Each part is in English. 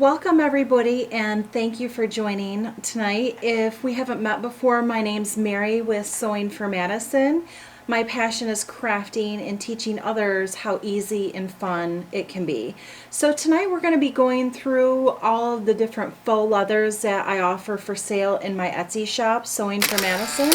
Welcome everybody, and thank you for joining tonight. If we haven't met before, my name's Mary with Sewing for Madison. My passion is crafting and teaching others how easy and fun it can be. So tonight we're going to be going through all of the different faux leathers that I offer for sale in my Etsy shop, Sewing for Madison.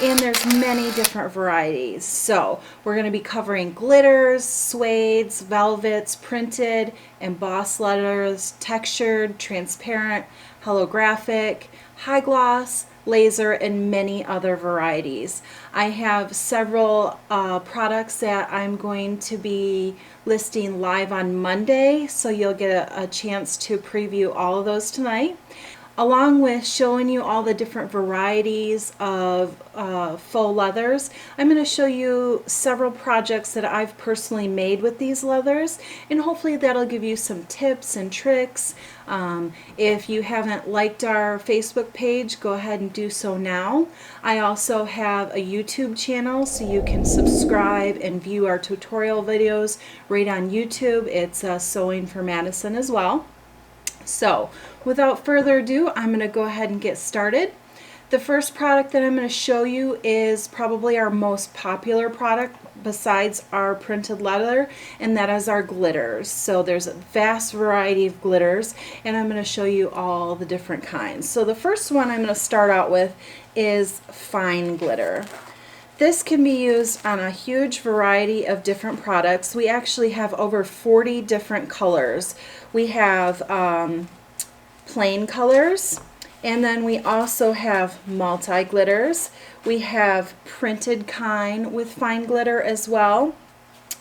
And there's many different varieties. So we're going to be covering glitters, suedes, velvets, printed, embossed leathers, textured, transparent, holographic, high gloss, laser, and many other varieties. I have several products that I'm going to be listing live on Monday, so you'll get a chance to preview all of those tonight, along with showing you all the different varieties of faux leathers. I'm going to show you several projects that I've personally made with these leathers, and hopefully that'll give you some tips and tricks. If you haven't liked our Facebook page, go ahead and do so now. I also have a YouTube channel, so you can subscribe and view our tutorial videos right on YouTube. It's Sewing for Madison as well. So without further ado, I'm going to go ahead and get started. The first product that I'm going to show you is probably our most popular product besides our printed leather, and that is our glitters. So there's a vast variety of glitters, and I'm going to show you all the different kinds. So the first one I'm going to start out with is fine glitter. This can be used on a huge variety of different products. We actually have over 40 different colors. We have plain colors, and then we also have multi-glitters. We have printed kind with fine glitter as well.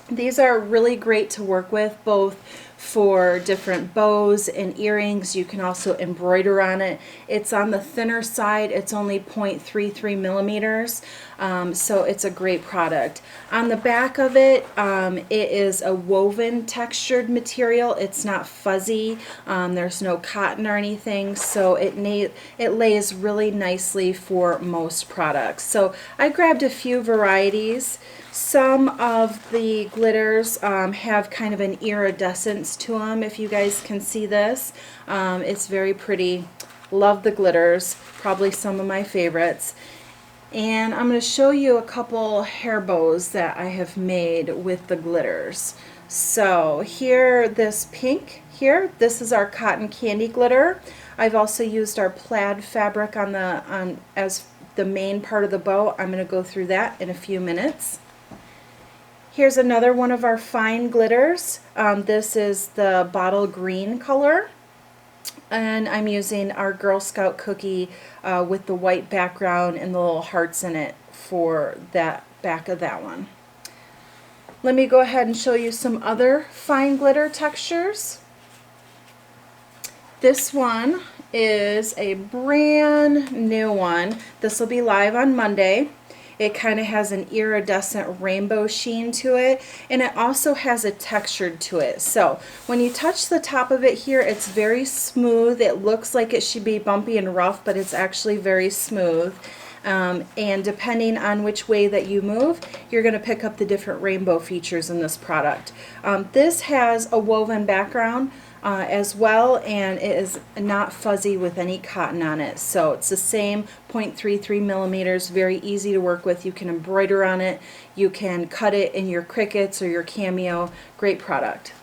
These are really great to work with, both for different bows and earrings. You can also embroider on it. It's on the thinner side. It's only 0.33 millimeters, so it's a great product. On the back of it, it is a woven textured material. It's not fuzzy. There's no cotton or anything, so it lays really nicely for most products. So I grabbed a few varieties. Some of the glitters have kind of an iridescence to them, if you guys can see this. It's very pretty. Love the glitters, probably some of my favorites. And I'm going to show you a couple hair bows that I have made with the glitters. So here, this pink here, this is our cotton candy glitter. I've also used our plaid fabric as the main part of the bow. I'm going to go through that in a few minutes. Here's another one of our fine glitters. This is the bottle green color, and I'm using our Girl Scout cookie with the white background and the little hearts in it for that back of that one. Let me go ahead and show you some other fine glitter textures. This one is a brand new one. This will be live on Monday. It kind of has an iridescent rainbow sheen to it, and it also has a texture to it. So when you touch the top of it here, it's very smooth. It looks like it should be bumpy and rough, but it's actually very smooth. And depending on which way that you move, you're going to pick up the different rainbow features in this product. This has a woven background as well, and it is not fuzzy with any cotton on it. So it's the same 0.33 millimeters, very easy to work with. You can embroider on it, you can cut it in your crickets or your cameo. Great product.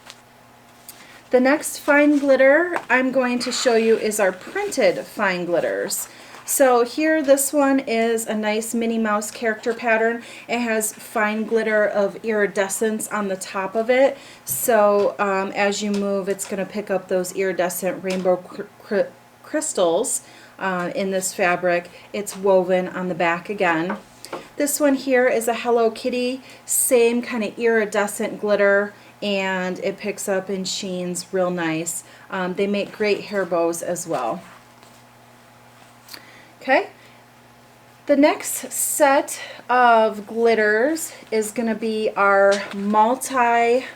The next fine glitter I'm going to show you is our printed fine glitters. So here, this one is a nice Minnie Mouse character pattern. It has fine glitter of iridescence on the top of it. So as you move, it's going to pick up those iridescent rainbow crystals in this fabric. It's woven on the back again. This one here is a Hello Kitty, same kind of iridescent glitter, and it picks up and sheens real nice. They make great hair bows as well. Okay, the next set of glitters is going to be our multi-color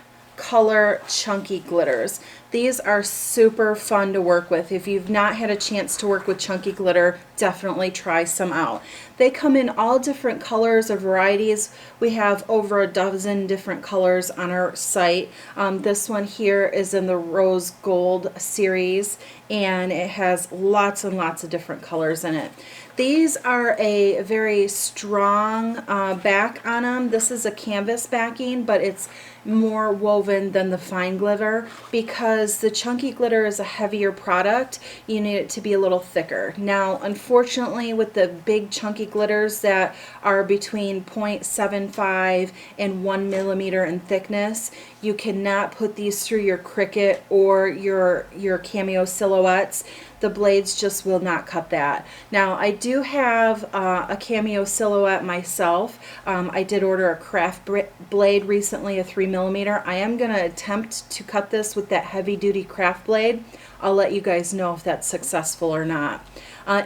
chunky glitters. These are super fun to work with. If you've not had a chance to work with chunky glitter, definitely try some out. They come in all different colors or varieties. We have over a dozen different colors on our site. This one here is in the rose gold series, and it has lots and lots of different colors in it. These are a very strong back on them. This is a canvas backing, but it's more woven than the fine glitter. Because the chunky glitter is a heavier product, you need it to be a little thicker. Now, unfortunately, with the big chunky glitters that are between 0.75 and 1 millimeter in thickness, you cannot put these through your Cricut or your cameo silhouettes. The blades just will not cut that. Now, I do have a cameo silhouette myself. I did order a craft blade recently, a 3 millimeter. I am going to attempt to cut this with that heavy duty craft blade. I'll let you guys know if that's successful or not.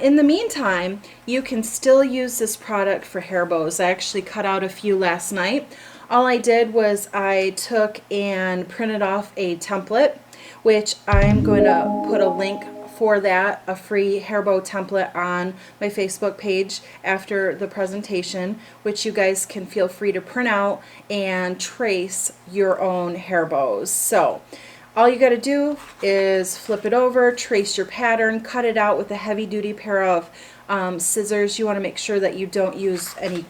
In the meantime, you can still use this product for hair bows. I actually cut out a few last night. All I did was I took and printed off a template, which I'm going to put a link for that, a free hair bow template on my Facebook page after the presentation, which you guys can feel free to print out and trace your own hair bows. So all you got to do is flip it over, trace your pattern, cut it out with a heavy duty pair of scissors. You want to make sure that you don't use any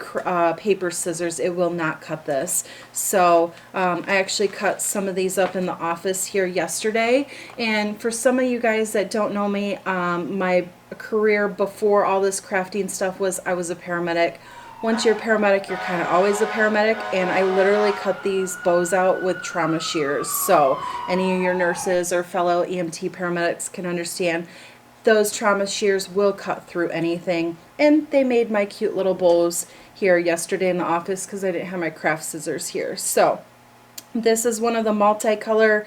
paper scissors. It will not cut this. So I actually cut some of these up in the office here yesterday. And for some of you guys that don't know me, my career before all this crafting stuff was I was a paramedic. Once you're a paramedic, you're kind of always a paramedic, and I literally cut these bows out with trauma shears. So any of your nurses or fellow EMT paramedics can understand those trauma shears will cut through anything. And they made my cute little bows here yesterday in the office because I didn't have my craft scissors here. So this is one of the multicolor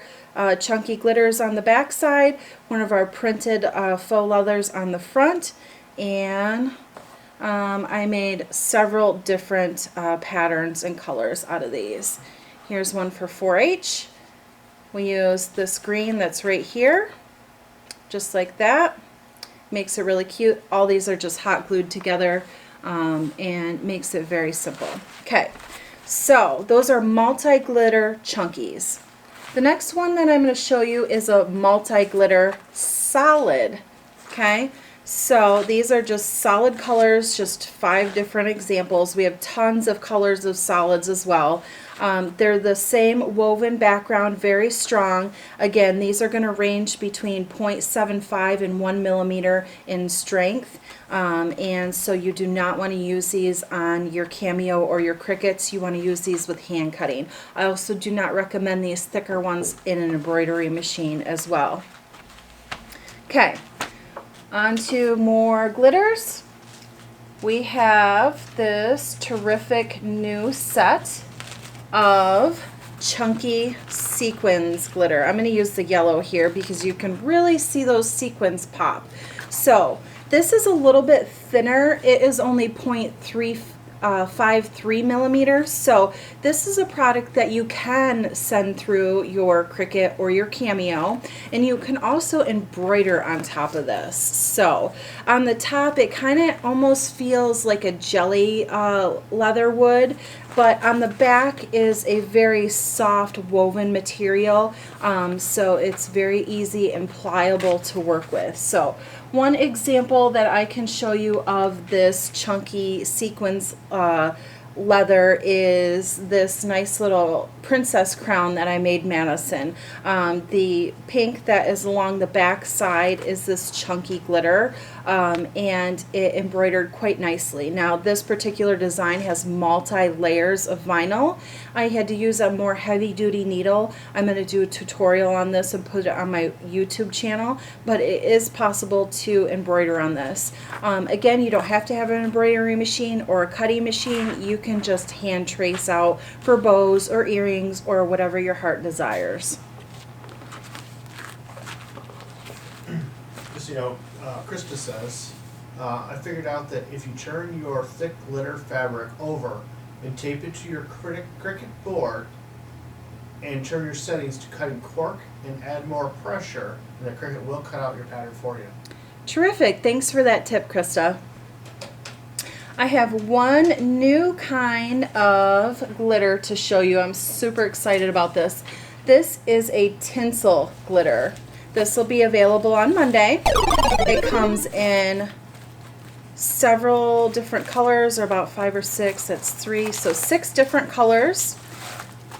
chunky glitters on the back side, one of our printed faux leathers on the front, and I made several different patterns and colors out of these. Here's one for 4-H. We use this green that's right here, just like that. Makes it really cute. All these are just hot glued together and makes it very simple. Okay, so those are multi-glitter chunkies. The next one that I'm going to show you is a multi-glitter solid. Okay, so these are just solid colors, just 5 different examples. We have tons of colors of solids as well. They're the same woven background, very strong. Again, these are going to range between 0.75 and 1 millimeter in strength. And so you do not want to use these on your cameo or your Cricuts. You want to use these with hand cutting. I also do not recommend these thicker ones in an embroidery machine as well. Okay, on to more glitters. We have this terrific new set of chunky sequins glitter. I'm going to use the yellow here because you can really see those sequins pop. So this is a little bit thinner. It is only 0.353 millimeters. So this is a product that you can send through your Cricut or your Cameo, and you can also embroider on top of this. So on the top, it kind of almost feels like a jelly leather would, but on the back is a very soft woven material, so it's very easy and pliable to work with. So one example that I can show you of this chunky sequins leather is this nice little princess crown that I made Madison. The pink that is along the back side is this chunky glitter, and it embroidered quite nicely. Now this particular design has multi-layers of vinyl. I had to use a more heavy-duty needle. I'm going to do a tutorial on this and put it on my YouTube channel, but it is possible to embroider on this. Again, you don't have to have an embroidery machine or a cutting machine. You can just hand trace out for bows or earrings or whatever your heart desires. Just, Krista says, I figured out that if you turn your thick glitter fabric over and tape it to your Cricut board, and turn your settings to cutting cork and add more pressure, and the Cricut will cut out your pattern for you. Terrific. Thanks for that tip, Krista. I have one new kind of glitter to show you. I'm super excited about this. This is a Tinsel Glitter. This will be available on Monday. It comes in several different colors, or about 5 or 6. That's 3, so 6 different colors.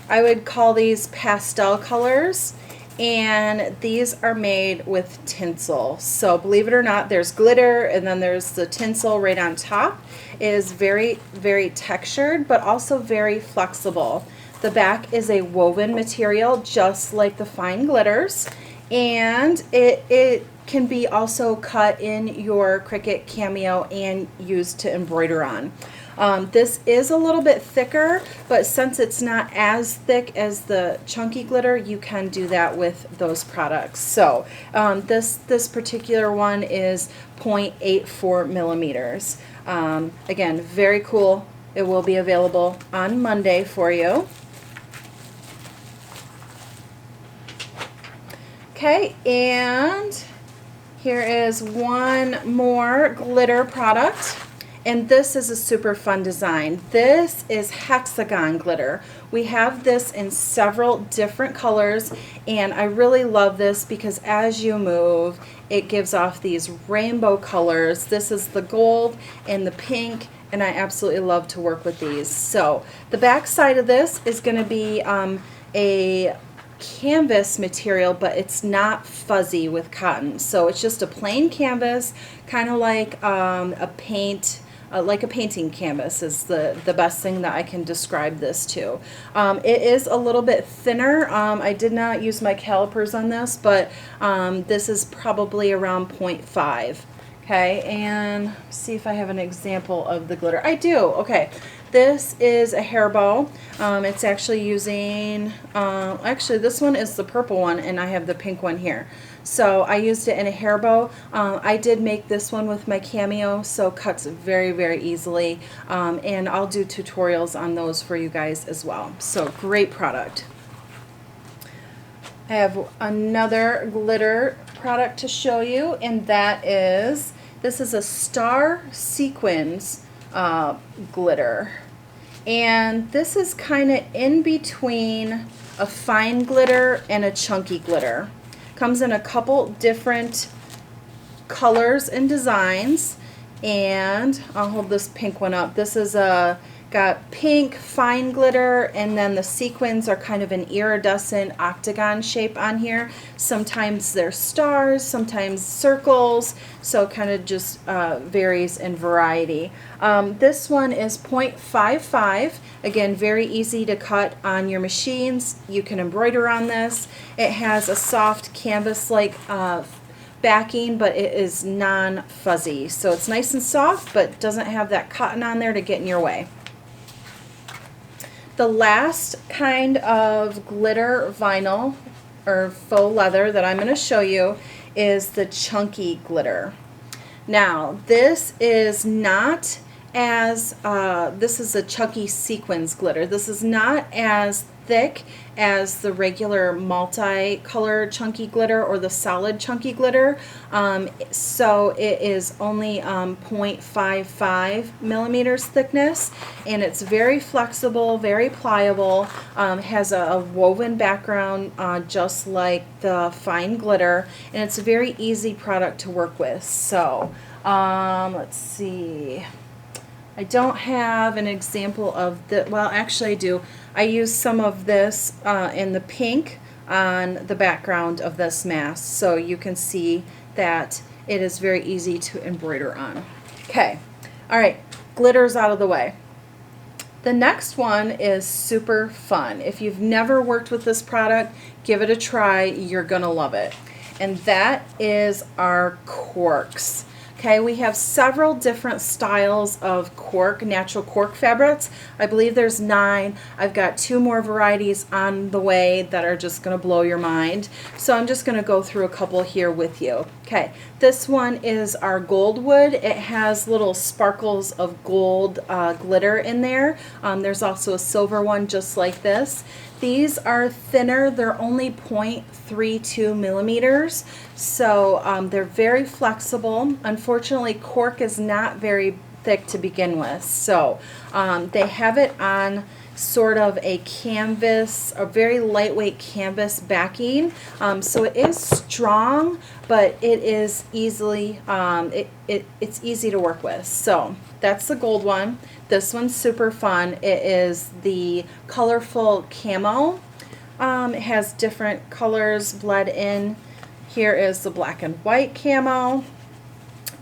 I would call these pastel colors, and these are made with tinsel. So believe it or not, there's glitter and then there's the tinsel right on top. It is very, very textured, but also very flexible. The back is a woven material, just like the fine glitters, and it can be also cut in your Cricut Cameo and used to embroider on. This is a little bit thicker, but since it's not as thick as the chunky glitter, you can do that with those products. So this particular one is 0.84 millimeters. Again, very cool. It will be available on Monday for you. Okay, and here is one more glitter product. And this is a super fun design. This is Hexagon Glitter. We have this in several different colors, and I really love this because as you move, it gives off these rainbow colors. This is the gold and the pink, and I absolutely love to work with these. So the back side of this is going to be a canvas material, but it's not fuzzy with cotton. So it's just a plain canvas, kind of like a paint. Like a painting canvas is the best thing that I can describe this to. It is a little bit thinner. I did not use my calipers on this, but this is probably around 0.5. Okay, and see if I have an example of the glitter. I do. Okay, this is a hair bow. It's actually using, actually this one is the purple one, and I have the pink one here. So I used it in a hair bow. I did make this one with my Cameo, so cuts very, very easily. And I'll do tutorials on those for you guys as well. So great product. I have another glitter product to show you, and that is, this is a Star Sequins glitter. And this is kind of in between a fine glitter and a chunky glitter. Comes in a couple different colors and designs, and I'll hold this pink one up. This is got pink fine glitter, and then the sequins are kind of an iridescent octagon shape on here. Sometimes they're stars, sometimes circles, so it kind of just varies in variety. This one is 0.55. Again, very easy to cut on your machines. You can embroider on this. It has a soft canvas-like backing, but it is non-fuzzy. So it's nice and soft, but doesn't have that cotton on there to get in your way. The last kind of glitter vinyl or faux leather that I'm going to show you is the chunky glitter. Now, this is not as, this is a chunky sequins glitter. This is not as thick as the regular multi-color chunky glitter or the solid chunky glitter. So it is only 0.55 millimeters thickness, and it's very flexible, very pliable, has a woven background just like the fine glitter, and it's a very easy product to work with. So let's see. I don't have an example of the, well, actually I do. I use some of this in the pink on the background of this mask, so you can see that it is very easy to embroider on. Okay, all right, glitter's out of the way. The next one is super fun. If you've never worked with this product, give it a try. You're gonna love it. And that is our corks. Okay, we have several different styles of cork, natural cork fabrics. I believe there's 9. I've got 2 more varieties on the way that are just going to blow your mind. So I'm just going to go through a couple here with you. Okay, this one is our gold wood. It has little sparkles of gold glitter in there. There's also a silver one just like this. These are thinner. They're only 0.32 millimeters, so they're very flexible. Unfortunately, cork is not very thick to begin with, so they have it on sort of a canvas, a very lightweight canvas backing, so it is strong, but it is easily it's easy to work with. So that's the gold one. This one's super fun. It is the colorful camo. It has different colors bled in. Here is the black and white camo.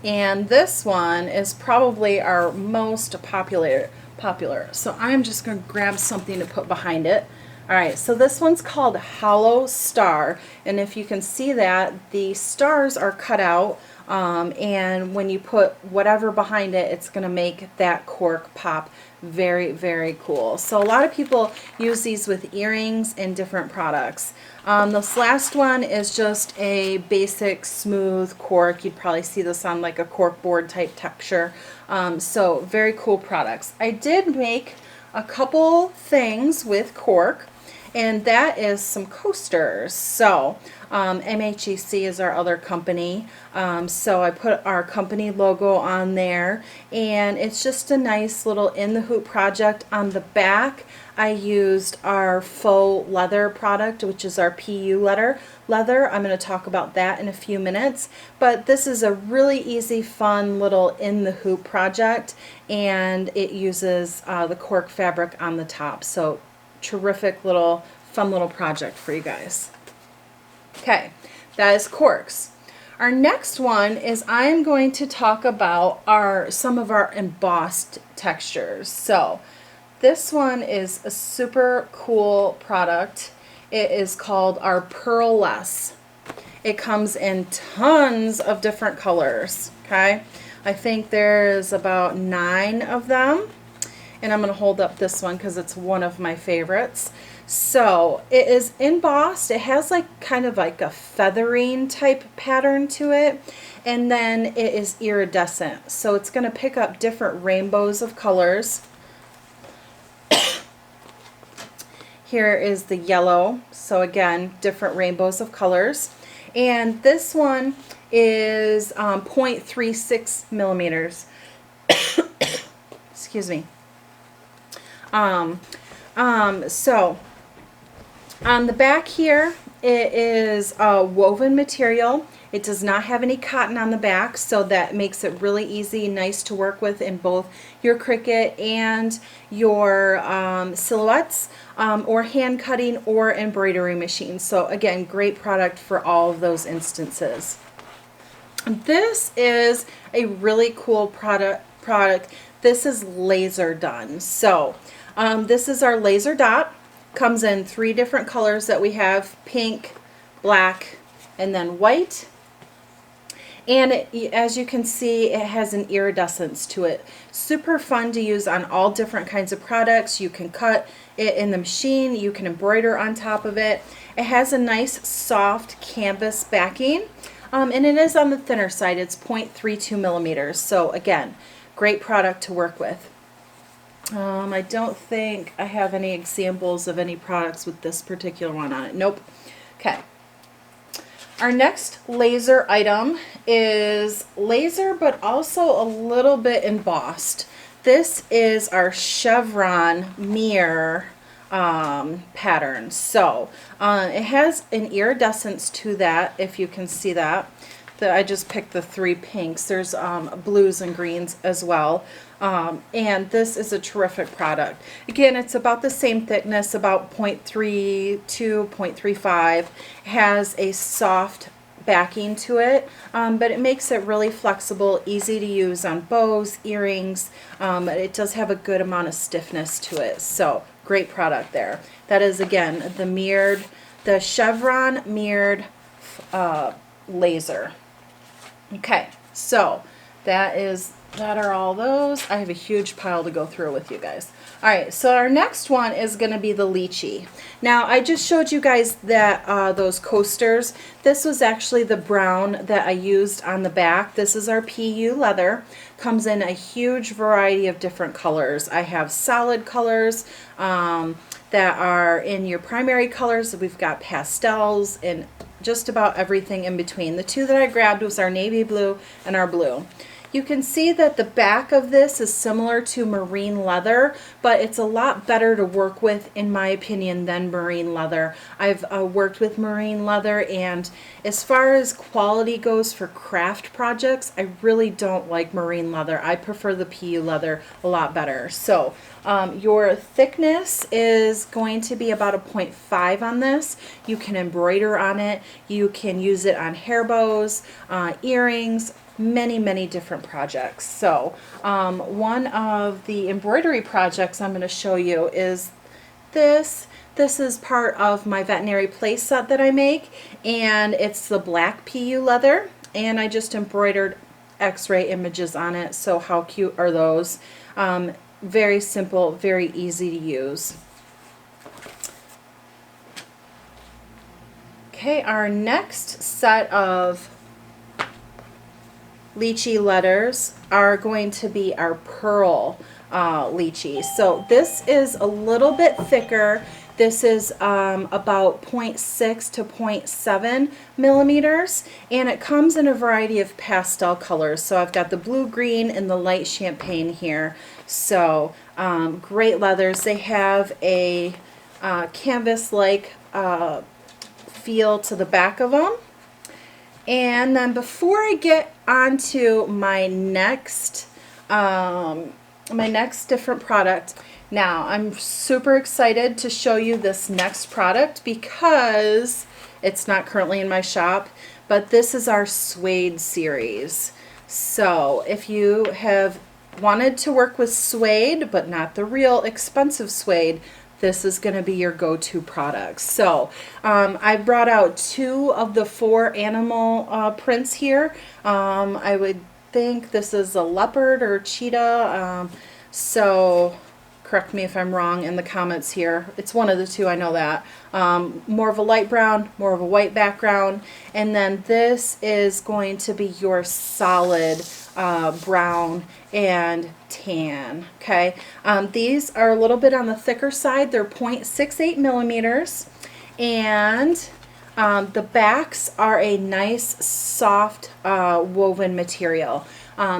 And this one is probably our most popular. So I'm just going to grab something to put behind it. All right, so this one's called Hallow Star. And if you can see that, the stars are cut out. And when you put whatever behind it, it's going to make that cork pop. Very, very cool. So a lot of people use these with earrings and different products. This last one is just a basic smooth cork. You'd probably see this on like a cork board type texture. So very cool products. I did make a couple things with cork, and that is some coasters. So MHEC is our other company, so I put our company logo on there, and it's just a nice little in the hoop project. On the back I used our Faux Leather product, which is our PU leather. I'm going to talk about that in a few minutes, but this is a really easy, fun little in the hoop project, and it uses the cork fabric on the top. So terrific little fun little project for you guys. Okay, that is corks. Our next one is I'm going to talk about some of our embossed textures. So this one is a super cool product. It is called our Pearlescent. It comes in tons of different colors. Okay, I think there's about 9 of them, and I'm going to hold up this one because it's one of my favorites. So it is embossed. It has like kind of like a feathering type pattern to it, and then it is iridescent. So it's going to pick up different rainbows of colors. Here is the yellow. So again, different rainbows of colors. And this one is 0.36 millimeters. Excuse me. So on the back here, it is a woven material. It does not have any cotton on the back, so that makes it really easy and nice to work with in both your Cricut and your silhouettes, or hand cutting or embroidery machines. So again, great product for all of those instances. This is a really cool product. This is laser done. So this is our laser dot. Comes in 3 different colors that we have: pink, black, and then white. And as you can see, it has an iridescence to it. Super fun to use on all different kinds of products. You can cut it in the machine. You can embroider on top of it. It has a nice soft canvas backing, and it is on the thinner side. It's 0.32 millimeters. So again, great product to work with. I don't think I have any examples of any products with this particular one on it. Nope. Okay. Our next laser item is laser, but also a little bit embossed. This is our chevron mirror pattern. So it has an iridescence to that, if you can see that. I just picked the 3 pinks. There's blues and greens as well. And this is a terrific product. Again, it's about the same thickness, about 0.32, 0.35. It has a soft backing to it, but it makes it really flexible, easy to use on bows, earrings. It does have a good amount of stiffness to it. So great product there. That is, again, the chevron mirrored laser. Okay, so that are all those. I have a huge pile to go through with you guys. All right, so our next one is going to be the lychee. Now, I just showed you guys that those coasters. This was actually the brown that I used on the back. This is our PU leather. Comes in a huge variety of different colors. I have solid colors. that are in your primary colors. We've got pastels and just about everything in between. The two that I grabbed was our navy blue and our blue. You can see that the back of this is similar to marine leather, but it's a lot better to work with, in my opinion, than marine leather. I've worked with marine leather, and as far as quality goes for craft projects, I really don't like marine leather. I prefer the PU leather a lot better. So your thickness is going to be about a 0.5 on this. You can embroider on it. You can use it on hair bows, earrings, many different projects. So one of the embroidery projects I'm going to show you is this. This is part of my veterinary play set that I make, and it's the black PU leather, and I just embroidered x-ray images on it. So how cute are those? Very simple, very easy to use. Okay, our next set of lychee letters are going to be our pearl lychee. So this is a little bit thicker. This is about 0.6 to 0.7 millimeters, and it comes in a variety of pastel colors. So I've got the blue, green, and the light champagne here. So great leathers. They have a canvas-like feel to the back of them. And then before I get onto my next different product, now I'm super excited to show you this next product because it's not currently in my shop, but this is our suede series. So if you have wanted to work with suede, but not the real expensive suede, this is going to be your go-to products. So I brought out 2 of the 4 animal prints here. I would think this is a leopard or cheetah. So correct me if I'm wrong in the comments here. It's one of the 2, I know that. More of a light brown, more of a white background. And then this is going to be your solid brown and tan. Okay, these are a little bit on the thicker side. They're 0.68 millimeters, and the backs are a nice soft woven material.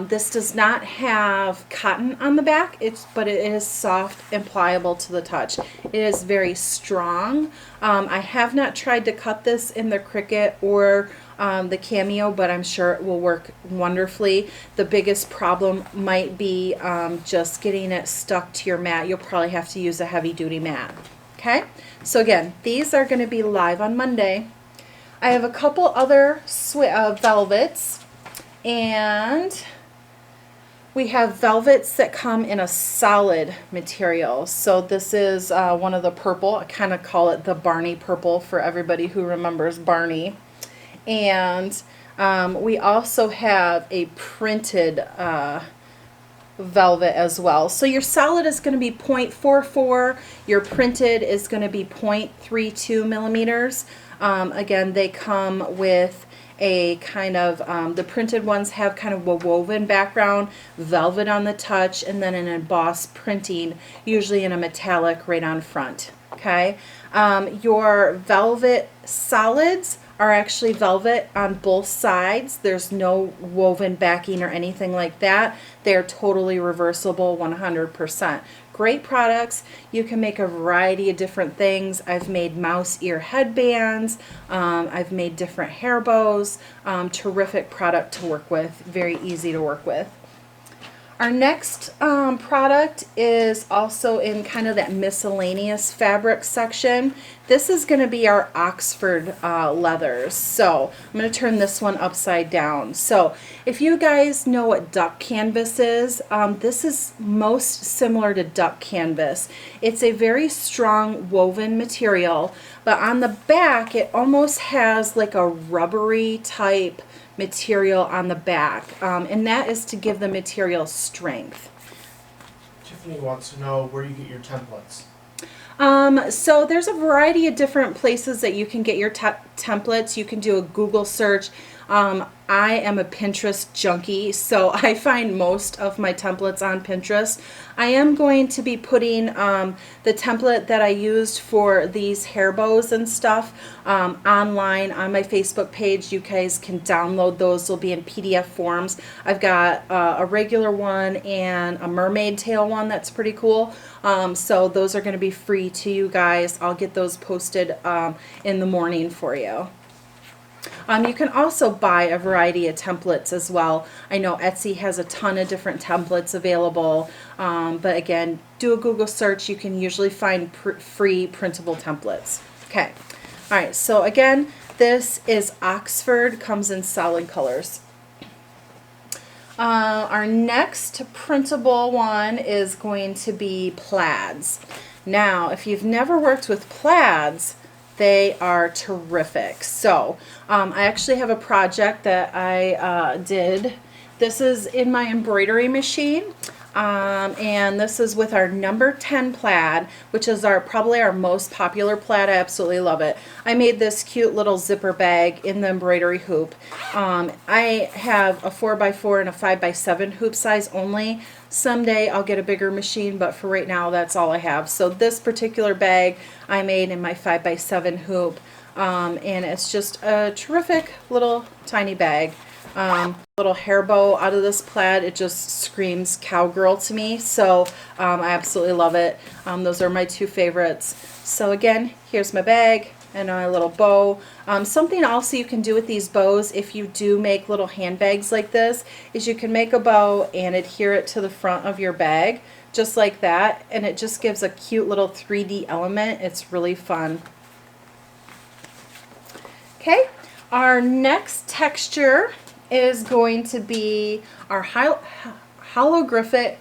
This does not have cotton on the back, but it is soft and pliable to the touch. It is very strong. I have not tried to cut this in the Cricut or the Cameo, but I'm sure it will work wonderfully. The biggest problem might be just getting it stuck to your mat. You'll probably have to use a heavy-duty mat. Okay, so again, these are going to be live on Monday. I have a couple other velvets, and we have velvets that come in a solid material. So this is one of the purple. I kind of call it the Barney purple for everybody who remembers Barney. And we also have a printed velvet as well. So your solid is going to be 0.44. Your printed is going to be 0.32 millimeters. Again, they come with a kind of, the printed ones have kind of a woven background, velvet on the touch, and then an embossed printing, usually in a metallic right on front. Okay, your velvet solids are actually velvet on both sides. There's no woven backing or anything like that. They're totally reversible 100%. Great products. You can make a variety of different things. I've made mouse ear headbands. I've made different hair bows. Terrific product to work with. Very easy to work with. Our next product is also in kind of that miscellaneous fabric section. This is going to be our Oxford leathers. So I'm going to turn this one upside down. So if you guys know what duck canvas is, this is most similar to duck canvas. It's a very strong woven material, but on the back it almost has like a rubbery type material on the back, and that is to give the material strength. Tiffany wants to know where you get your templates. So there's a variety of different places that you can get your templates. You can do a Google search. I am a Pinterest junkie, so I find most of my templates on Pinterest. I am going to be putting the template that I used for these hair bows and stuff online on my Facebook page. You guys can download those. They'll be in PDF forms. I've got a regular one and a mermaid tail one that's pretty cool. So those are going to be free to you guys. I'll get those posted in the morning for you. You can also buy a variety of templates as well. I know Etsy has a ton of different templates available, but again, do a Google search. You can usually find free printable templates. Okay, all right, so again, this is Oxford, comes in solid colors. Our next printable one is going to be Plaids. Now, if you've never worked with Plaids, they are terrific. So I actually have a project that I did. This is in my embroidery machine, and this is with our number 10 plaid, which is probably our most popular plaid. I absolutely love it. I made this cute little zipper bag in the embroidery hoop. I have a 4x4 and a 5x7 hoop size only. Someday I'll get a bigger machine, but for right now that's all I have. So this particular bag I made in my 5x7 hoop, and it's just a terrific little tiny bag. Little hair bow out of this plaid. It just screams cowgirl to me, so I absolutely love it. Those are my two favorites. So again, here's my bag and a little bow. Something also you can do with these bows, if you do make little handbags like this, is you can make a bow and adhere it to the front of your bag just like that, and it just gives a cute little 3D element. It's really fun. Okay, our next texture is going to be our holographic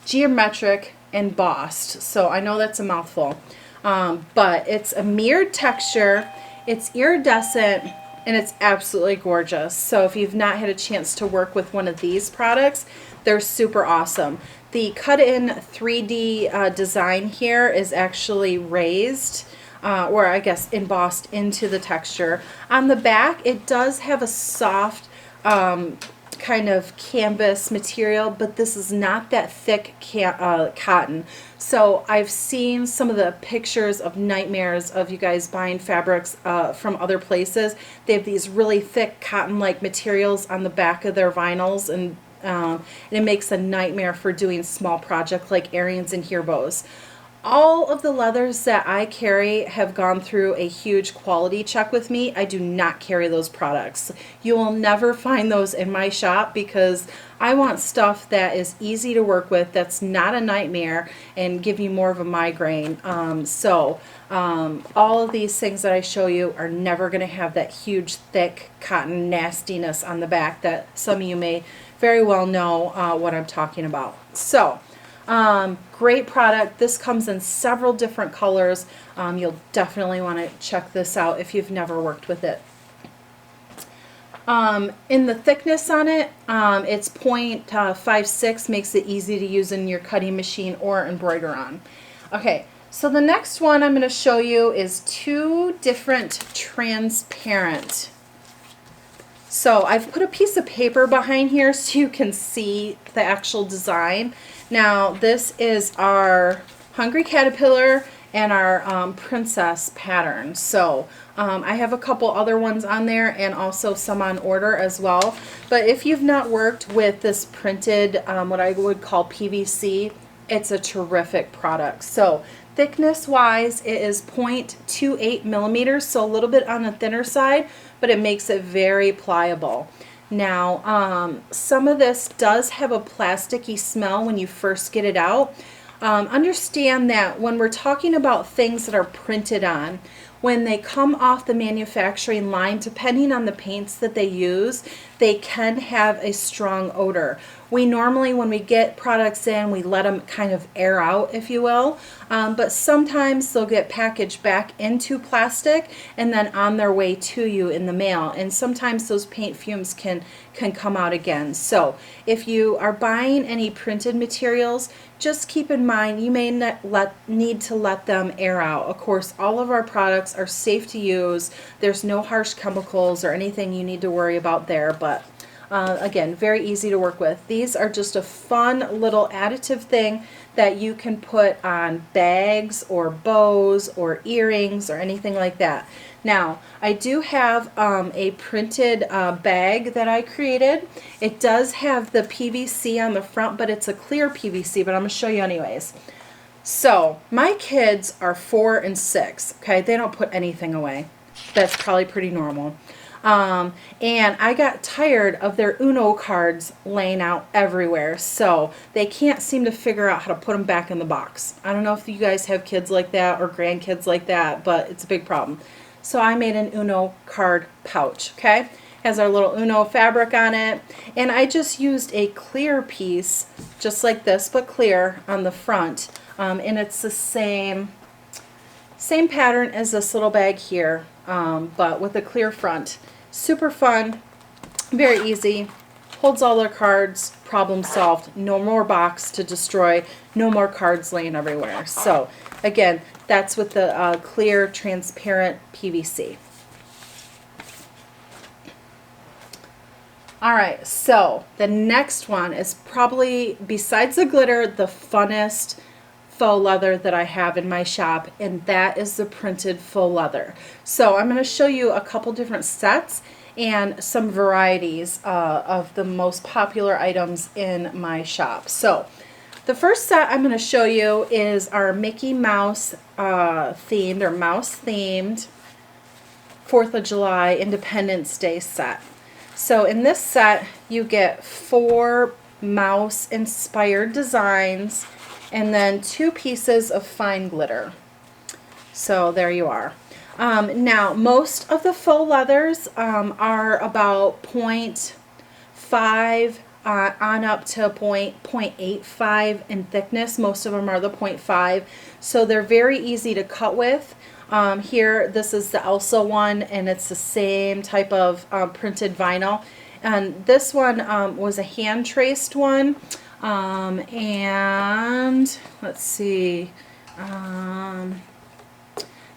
geometric embossed. So I know that's a mouthful, but it's a mirrored texture, it's iridescent, and it's absolutely gorgeous. So if you've not had a chance to work with one of these products, they're super awesome. The cut in 3D design here is actually raised, or I guess embossed into the texture. On the back, it does have a soft kind of canvas material, but this is not that thick cotton. So I've seen some of the pictures of nightmares of you guys buying fabrics from other places. They have these really thick cotton-like materials on the back of their vinyls, and it makes a nightmare for doing small projects like earrings and hair bows. All of the leathers that I carry have gone through a huge quality check with me. I do not carry those products. You will never find those in my shop because I want stuff that is easy to work with, that's not a nightmare, and give you more of a migraine. All of these things that I show you are never going to have that huge, thick cotton nastiness on the back that some of you may very well know what I'm talking about. So, great product. This comes in several different colors. You'll definitely want to check this out if you've never worked with it. In the thickness on it, it's 0.56, makes it easy to use in your cutting machine or embroider on. Okay, so the next one I'm going to show you is two different transparent. So I've put a piece of paper behind here so you can see the actual design. Now this is our Hungry Caterpillar and our Princess pattern. So I have a couple other ones on there and also some on order as well. But if you've not worked with this printed, what I would call PVC, it's a terrific product. So thickness wise, it is 0.28 millimeters, so a little bit on the thinner side, but it makes it very pliable. Now, some of this does have a plasticky smell when you first get it out. Understand that when we're talking about things that are printed on, when they come off the manufacturing line, depending on the paints that they use, they can have a strong odor. We normally, when we get products in, we let them kind of air out, if you will. But sometimes they'll get packaged back into plastic and then on their way to you in the mail. And sometimes those paint fumes can come out again. So if you are buying any printed materials, just keep in mind you may need to let them air out. Of course, all of our products are safe to use. There's no harsh chemicals or anything you need to worry about there, but again, very easy to work with. These are just a fun little additive thing that you can put on bags or bows or earrings or anything like that. Now, I do have a printed bag that I created. It does have the PVC on the front, but it's a clear PVC, but I'm going to show you anyways. So, my kids are 4 and 6, okay? They don't put anything away. That's probably pretty normal. And I got tired of their Uno cards laying out everywhere, so they can't seem to figure out how to put them back in the box. I don't know if you guys have kids like that or grandkids like that, but it's a big problem. So I made an Uno card pouch, okay? Has our little Uno fabric on it, and I just used a clear piece, just like this, but clear on the front, and it's the same pattern as this little bag here, but with a clear front. Super fun, very easy, holds all their cards, problem solved. No more box to destroy, no more cards laying everywhere. So again, that's with the clear transparent PVC. Alright, so the next one is probably, besides the glitter, the funnest faux leather that I have in my shop, and that is the printed faux leather. So I'm going to show you a couple different sets and some varieties of the most popular items in my shop. So the first set I'm going to show you is our Mickey Mouse themed or mouse themed 4th of July Independence Day set. So in this set you get 4 mouse inspired designs and then 2 pieces of fine glitter. So there you are. Now most of the faux leathers are about 0.5 on up to 0.85 in thickness. Most of them are the 0.5, so they're very easy to cut with. Here, this is the Elsa one, and it's the same type of printed vinyl. And this one was a hand traced one. And let's see,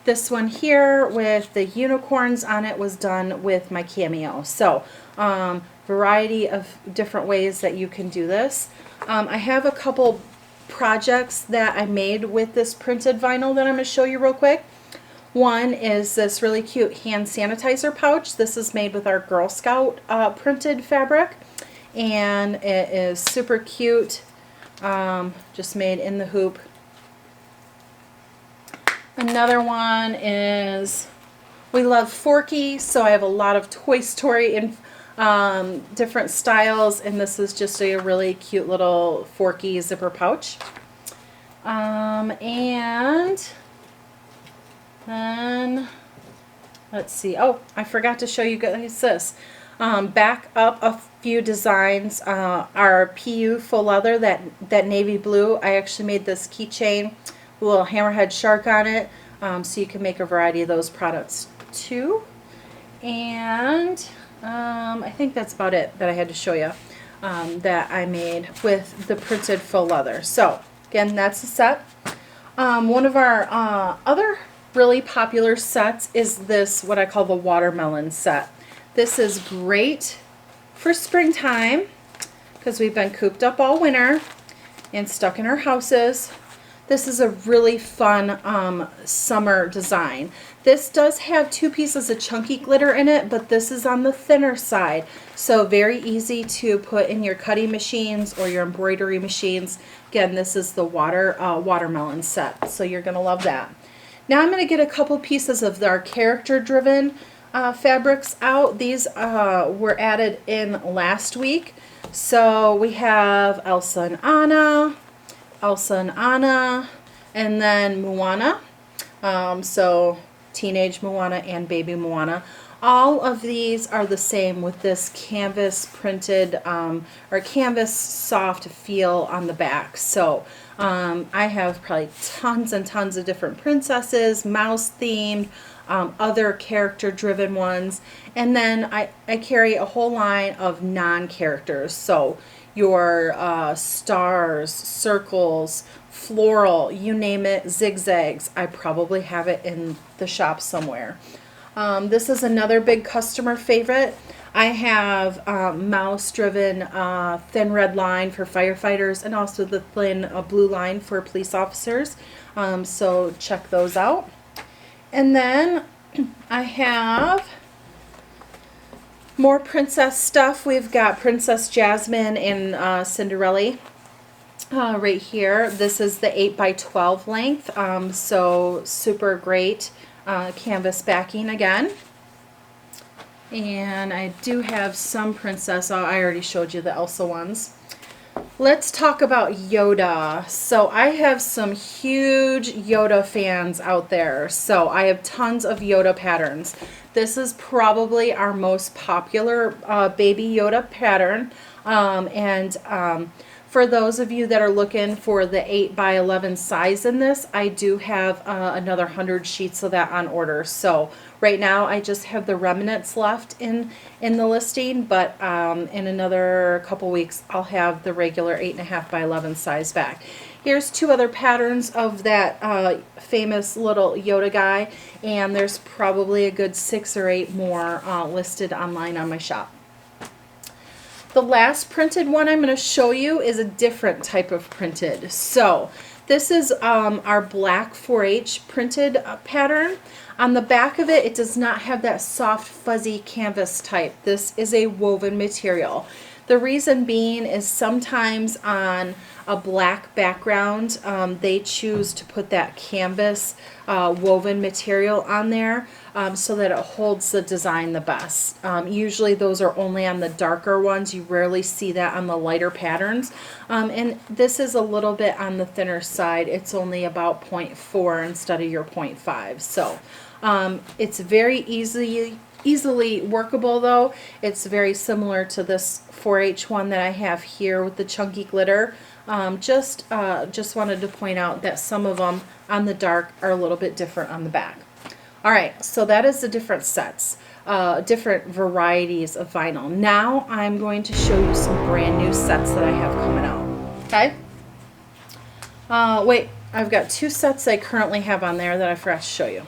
this one here with the unicorns on it was done with my cameo. So variety of different ways that you can do this. I have a couple projects that I made with this printed vinyl that I'm going to show you real quick. One is this really cute hand sanitizer pouch. This is made with our Girl Scout printed fabric, and it is super cute, just made in the hoop. Another one is, we love Forky, so I have a lot of Toy Story in different styles, and this is just a really cute little Forky zipper pouch. And then, let's see, oh, I forgot to show you guys this. Back up a few designs, our PU faux leather, that navy blue. I actually made this keychain, a little hammerhead shark on it, so you can make a variety of those products too. And I think that's about it that I had to show you that I made with the printed faux leather. So again, that's the set. One of our other really popular sets is this, what I call the watermelon set. This is great for springtime because we've been cooped up all winter and stuck in our houses. This is a really fun summer design. This does have 2 pieces of chunky glitter in it, but this is on the thinner side, so very easy to put in your cutting machines or your embroidery machines. Again, this is the watermelon set, so you're going to love that. Now I'm going to get a couple pieces of our character-driven fabrics out. These were added in last week. So we have Elsa and Anna, and then Moana. So teenage Moana and baby Moana. All of these are the same with this canvas printed or canvas soft feel on the back. So I have probably tons and tons of different princesses, mouse themed, other character driven ones. And then I carry a whole line of non-characters. So your stars, circles, floral, you name it, zigzags. I probably have it in the shop somewhere. This is another big customer favorite. I have mouse-driven thin red line for firefighters and also the thin blue line for police officers. So check those out. And then I have more princess stuff. We've got Princess Jasmine and Cinderella right here. This is the 8x12 length, so super great canvas backing again. And I do have some princess. Oh, I already showed you the Elsa ones. Let's talk about Yoda. So I have some huge Yoda fans out there. So I have tons of Yoda patterns. This is probably our most popular baby Yoda pattern. For those of you that are looking for the 8x11 size in this, I do have another 100 sheets of that on order. So right now I just have the remnants left in the listing, but in another couple weeks I'll have the regular 8.5x11 size back. Here's two other patterns of that famous little Yoda guy, and there's probably a good 6 or 8 more listed online on my shop. The last printed one I'm going to show you is a different type of printed. So this is our black 4H printed pattern. On the back of it, it does not have that soft fuzzy canvas type. This is a woven material. The reason being is sometimes on a black background, they choose to put that canvas woven material on there so that it holds the design the best. Usually those are only on the darker ones. You rarely see that on the lighter patterns. And this is a little bit on the thinner side. It's only about 0.4 instead of your 0.5. So it's very easily workable though. It's very similar to this 4H one that I have here with the chunky glitter. Just wanted to point out that some of them on the dark are a little bit different on the back. All right, so that is the different sets, different varieties of vinyl. Now I'm going to show you some brand new sets that I have coming out. Okay. Wait, I've got 2 sets I currently have on there that I forgot to show you.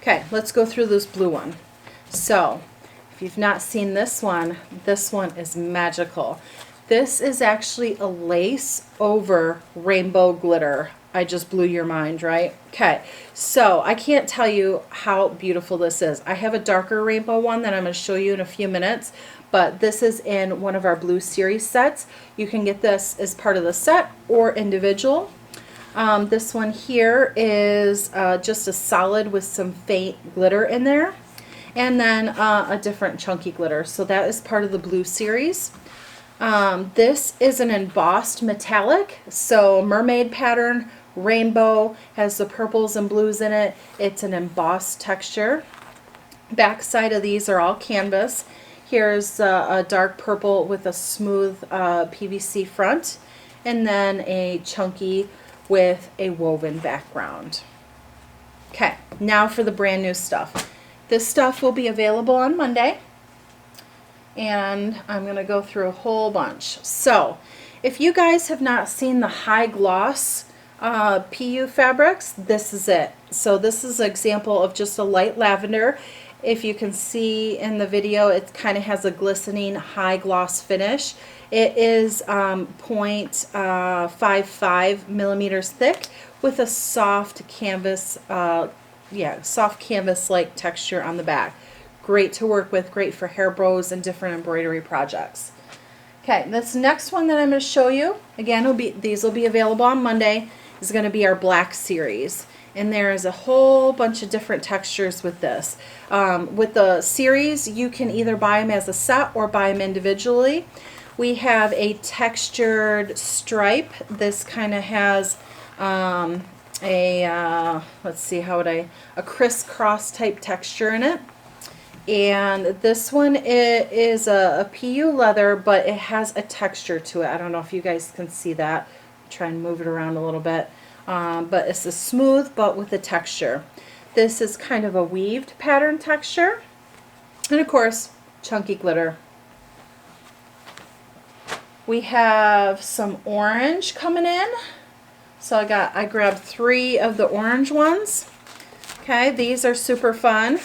Okay, let's go through this blue one. So, if you've not seen this one is magical. This is actually a lace over rainbow glitter. I just blew your mind, right? Okay, so I can't tell you how beautiful this is. I have a darker rainbow one that I'm going to show you in a few minutes, but this is in one of our blue series sets. You can get this as part of the set or individual. This one here is just a solid with some faint glitter in there, and then a different chunky glitter. So that is part of the blue series. This is an embossed metallic, so mermaid pattern, rainbow, has the purples and blues in it. It's an embossed texture. Back side of these are all canvas. Here's a dark purple with a smooth PVC front, and then a chunky with a woven background. Okay, now for the brand new stuff. This stuff will be available on Monday, and I'm going to go through a whole bunch. So if you guys have not seen the high gloss PU fabrics, this is it. So this is an example of just a light lavender. If you can see in the video, it kind of has a glistening high gloss finish. It is 0.55 millimeters thick with a soft canvas, soft canvas-like texture on the back. Great to work with, great for hair bows and different embroidery projects. Okay, this next one that I'm going to show you, again, these will be available on Monday, is going to be our black series. And there is a whole bunch of different textures with this. With the series, you can either buy them as a set or buy them individually. We have a textured stripe. This kind of has let's see, a crisscross type texture in it. And this one is a PU leather, but it has a texture to it. I don't know if you guys can see that. Try and move it around a little bit. But it's a smooth but with a texture. This is kind of a weaved pattern texture. And of course, chunky glitter. We have some orange coming in. So I grabbed 3 of the orange ones. Okay, these are super fun.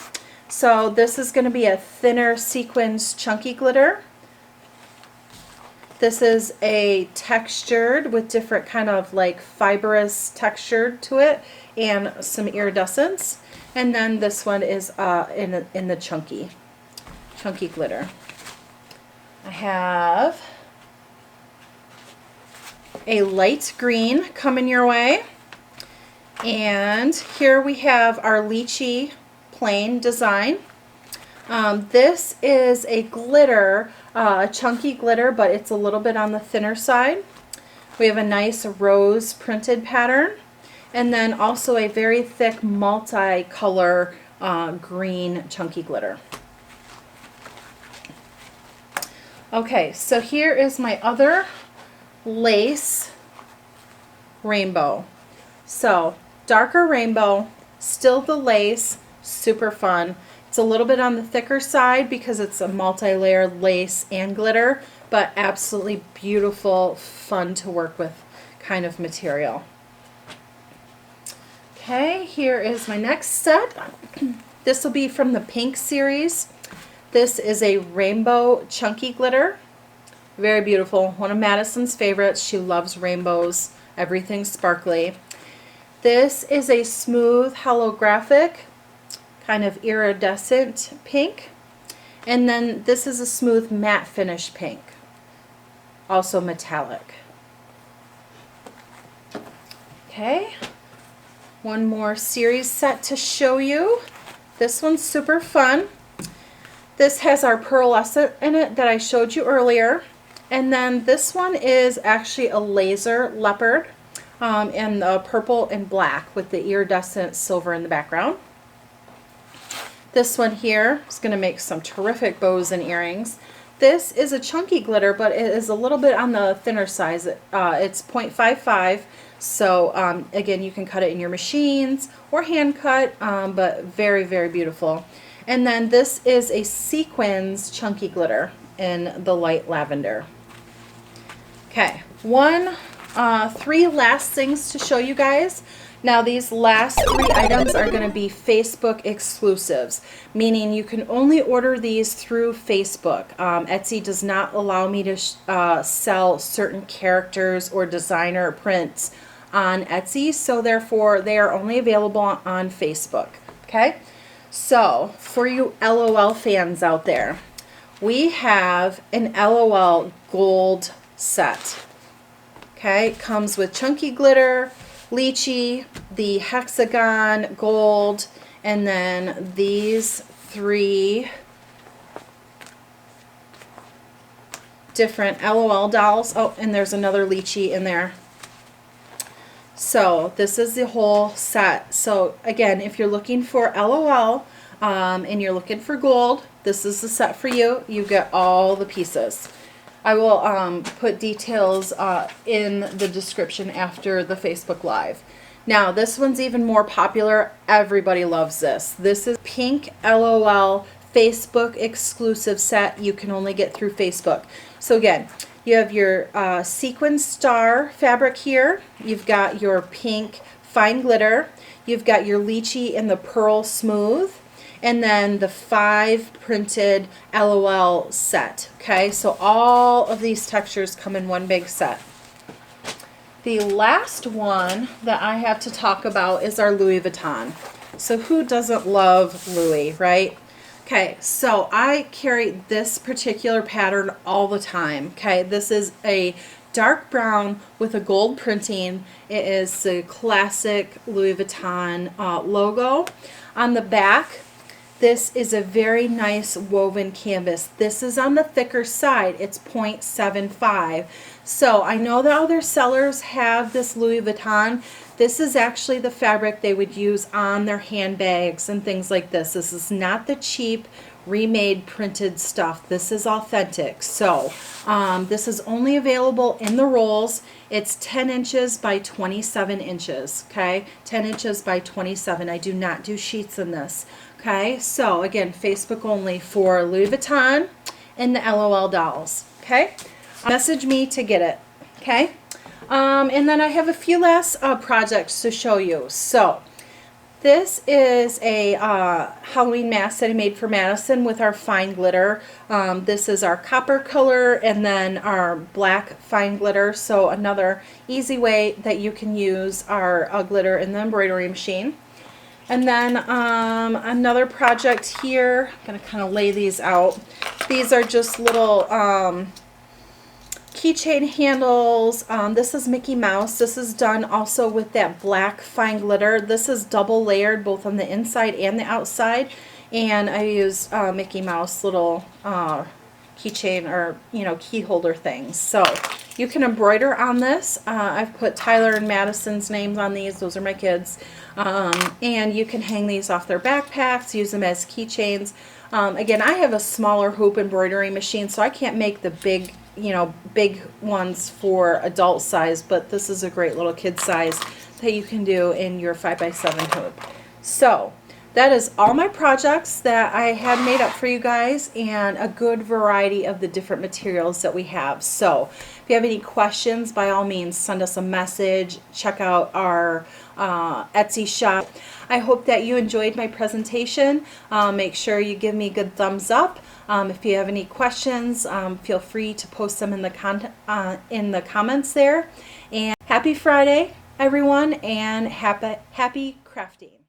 So this is going to be a thinner sequins chunky glitter. This is a textured with different kind of like fibrous texture to it and some iridescence. And then this one is in the chunky glitter. I have a light green coming your way. And here we have our Lychee Plane design. This is a glitter, a chunky glitter, but it's a little bit on the thinner side. We have a nice rose printed pattern, and then also a very thick multi-color green chunky glitter. Okay, so here is my other lace rainbow. So darker rainbow, still the lace, super fun. It's a little bit on the thicker side because it's a multi-layered lace and glitter, but absolutely beautiful, fun to work with kind of material. Okay, here is my next set. This will be from the pink series. This is a rainbow chunky glitter. Very beautiful. One of Madison's favorites. She loves rainbows, everything sparkly. This is a smooth holographic, kind of iridescent pink. And then this is a smooth matte finish pink, also metallic. Okay, one more series set to show you. This one's super fun. This has our pearlescent in it that I showed you earlier. And then this one is actually a laser leopard in the purple and black with the iridescent silver in the background. This one here is going to make some terrific bows and earrings. This is a chunky glitter, but it is a little bit on the thinner size. It's 0.55, so again, you can cut it in your machines or hand cut, but very, very beautiful. And then this is a sequins chunky glitter in the light lavender. Okay, 3 last things to show you guys. Now these last 3 items are going to be Facebook exclusives, meaning you can only order these through Facebook. Etsy does not allow me to sell certain characters or designer prints on Etsy, so therefore they are only available on Facebook. Okay, so for you LOL fans out there, we have an LOL gold set. Okay, it comes with chunky glitter, lychee, the hexagon gold, and then these 3 different LOL dolls. Oh, and there's another lychee in there. So this is the whole set. So again, if you're looking for LOL and you're looking for gold, this is the set for you. You get all the pieces. I will put details in the description after the Facebook Live. Now, this one's even more popular. Everybody loves this. This is pink LOL Facebook exclusive set. You can only get through Facebook. So again, you have your sequin star fabric here. You've got your pink fine glitter. You've got your lychee in the pearl smooth. And then the 5 printed LOL set. Okay, so all of these textures come in one big set. The last one that I have to talk about is our Louie Vuitton. So who doesn't love Louie, right? Okay, so I carry this particular pattern all the time. Okay, this is a dark brown with a gold printing. It is the classic Louie Vuitton logo. On the back, this is a very nice woven canvas. This is on the thicker side. It's 0.75. So I know that other sellers have this Louie Vuitton. This is actually the fabric they would use on their handbags and things like this. This is not the cheap remade printed stuff. This is authentic. So this is only available in the rolls. It's 10 inches by 27 inches. Okay, 10 inches by 27. I do not do sheets in this. Okay, so again, Facebook only for Louis Vuitton and the LOL dolls. Okay, message me to get it. Okay, and then I have a few last projects to show you. So this is a Halloween mask that I made for Madison with our fine glitter. This is our copper color and then our black fine glitter. So another easy way that you can use our glitter in the embroidery machine. And then another project here. I'm going to kind of lay these out. These are just little keychain handles. This is Mickey Mouse. This is done also with that black fine glitter. This is double layered both on the inside and the outside. And I used Mickey Mouse little keychain or, you know, key holder things. So you can embroider on this. I've put Tyler and Madison's names on these. Those are my kids. And you can hang these off their backpacks, use them as keychains. Again, I have a smaller hoop embroidery machine, so I can't make the big, you know, big ones for adult size, but this is a great little kid size that you can do in your 5x7 hoop. So that is all my projects that I had made up for you guys, and a good variety of the different materials that we have. So if you have any questions, by all means send us a message. Check out our Etsy shop. I hope that you enjoyed my presentation. Make sure you give me a good thumbs up. If you have any questions, feel free to post them in the comments there. And happy Friday, everyone, and happy crafting.